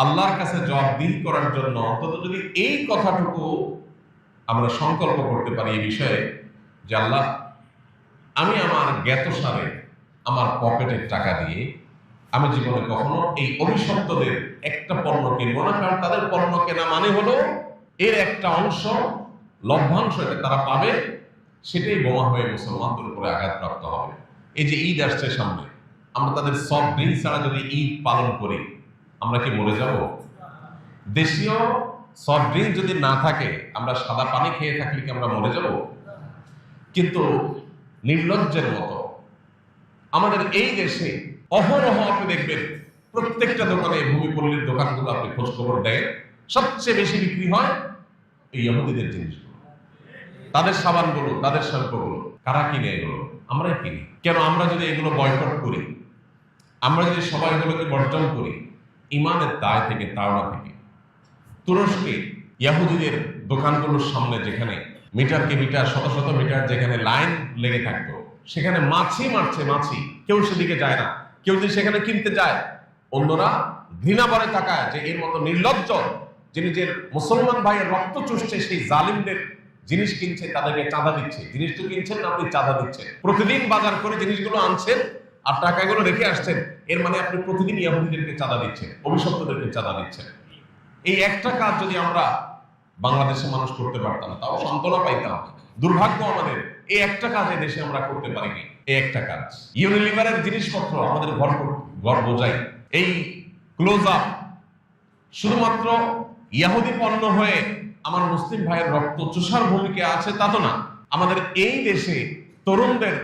আল্লাহর কাছে জবাবদিহি করার জন্য অন্তত যদি এই কথাটুকু আমরা সংকল্প করতে পারি এই বিষয়ে যে আল্লাহ, আমি আমার জ্ঞাতসারে আমার পকেটের টাকা দিয়ে আমি জীবনে কখনো এই অভিশপ্তদের একটা পণ্য কিনবো না, কারণ তাদের পণ্য কেনা মানে হলো এর একটা অংশ লভ্যাংশ তারা পাবে, সেটাই বোমা হয়ে মুসলমানদের উপরে আঘাতপ্রাপ্ত হবে। এই যে ঈদ আসছে সামনে, আমরা তাদের সফট ড্রিঙ্কস ছাড়া যদি ঈদ পালন করি আমরা কি মরে যাব? দেশীয় সফট ড্রিঙ্ক যদি না থাকে, আমরা সাদা পানি খেয়ে থাকলে কি আমরা মরে যাব? কিন্তু নির্লজ্জের মতো আমাদের এই দেশে অহরহ আপনি দেখবেন প্রত্যেকটা দোকানে, ভূমিপল্লীর দোকানগুলো আপনি খোঁজ খবর দেন, সবচেয়ে বেশি বিক্রি হয় এই ইহুদিদের জিনিসগুলো, তাদের সাবানগুলো, তাদের শ্যাম্পুগুলো। কারা কিনে এগুলো? আমরাই কিনি। কেন? আমরা যদি এগুলো বয়কট করি, আমরা যদি সবাই এগুলোকে বর্জন করি, ইমানের দায় থেকে, তাওনা থেকে। তুরস্কে ইহুদিদের দোকানগুলোর সামনে যেখানে মিটারকে মিটার, শত শত মিটার যেখানে লাইন লেগে থাকতো, সেখানে মাছি মারছে মাছি, কেউ সেদিকে যায় না। কেউ যদি সেখানে কিনতে যায়, অন্যরা ঘৃণা ভরে তাকায় যে এর মতো নির্লজ্জ, যে নিজের মুসলমান ভাইয়ের রক্ত চুষছে, সেই জালিমদের জিনিস কিনছে, তাদেরকে চাঁদা দিচ্ছে। জিনিস তো কিনছেন না, আপনি চাঁদা দিচ্ছেন। প্রতিদিন বাজার করে জিনিসগুলো আনছেন আর টাকাগুলো রেখে আসছেন, এর মানে আপনি প্রতিদিন ইহুদিদেরকে চাঁদা দিচ্ছেন, অভিশপ্তদেরকে চাঁদা দিচ্ছেন। এই একটা কাজ যদি আমরা বাংলাদেশের মানুষ করতে পারতাম, তাও সান্ত্বনা পাইতাম। দুর্ভাগ্য আমাদের, এই একটা কাজ এই দেশে আমরা করতে পারিনি। এই একটা কাজ, ইউনিলিভারের জিনিসপত্র আমাদের ঘর বোঝাই, এই ক্লোজ আপ শুধুমাত্র ইহুদি পণ্য হয়ে আমার মুসলিম ভাইয়ের রক্ত চুষার ভূমিকা আছে তা তো না। আমাদের এই দেশে তরুণদের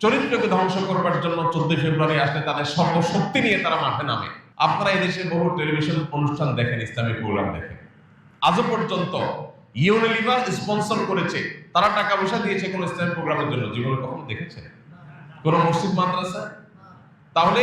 চরিত্রকে ধ্বংস করবার জন্য 14 ফেব্রুয়ারি আসলে তাদের সর্বশক্তি নিয়ে তারা মাঠে নামে। আপনারা এই দেশে বহু টেলিভিশন অনুষ্ঠান দেখেন, ইসলামিক প্রোগ্রাম দেখেন, আজও পর্যন্ত ইউনিলিভার স্পন্সর করেছে, তারা টাকা পয়সা দিয়েছে কোন ইসলামিক প্রোগ্রামের জন্য? জীবনে কখনো দেখেছে কোন মসজিদ মাদ্রাসা? তাহলে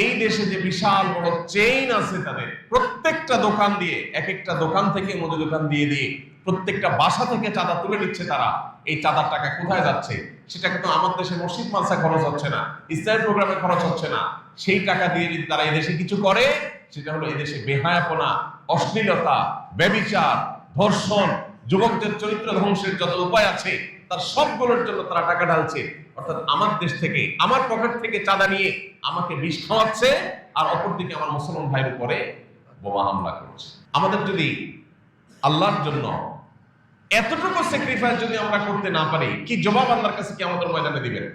এই দেশে যে বিশাল বড় চেইন আছে, তাদের প্রত্যেকটা দোকান দিয়ে, এক একটা দোকান থেকে মুদি দোকান দিয়ে দিয়ে প্রত্যেকটা বাসা থেকে চাঁদা তুলে নিচ্ছে তারা। এই চাঁদার টাকা কোথায় যাচ্ছে? সেটা কিন্তু আমার দেশে মসজিদ মাদ্রাসা খরচ হচ্ছে না, ইসলামিক প্রোগ্রামে খরচ হচ্ছে না। সেই টাকা দিয়ে যদি তারা এই দেশে কিছু করে, সেটা হলো এই দেশে বেহায়াপনা, অশ্লীলতা, ব্যভিচার, ধর্ষণ, যুবকদের চরিত্র ধ্বংসের যত উপায় আছে তার সবগুলোর জন্য তারা টাকা ঢালছে। অর্থাৎ আমার দেশ থেকে, আমার পকেট থেকে চাঁদা নিয়ে আমাকে বিষ খাওয়াচ্ছে, আর অপরদিকে আমার মুসলমান ভাইয়ের উপরে বোমা হামলা করছে। আমাদের যদি আল্লাহর জন্য এতটুকু স্যাক্রিফাইস যদি আমরা করতে না পারি, কি জবাব আল্লাহর কাছে কি আমাদের ময়দানে দিবেন?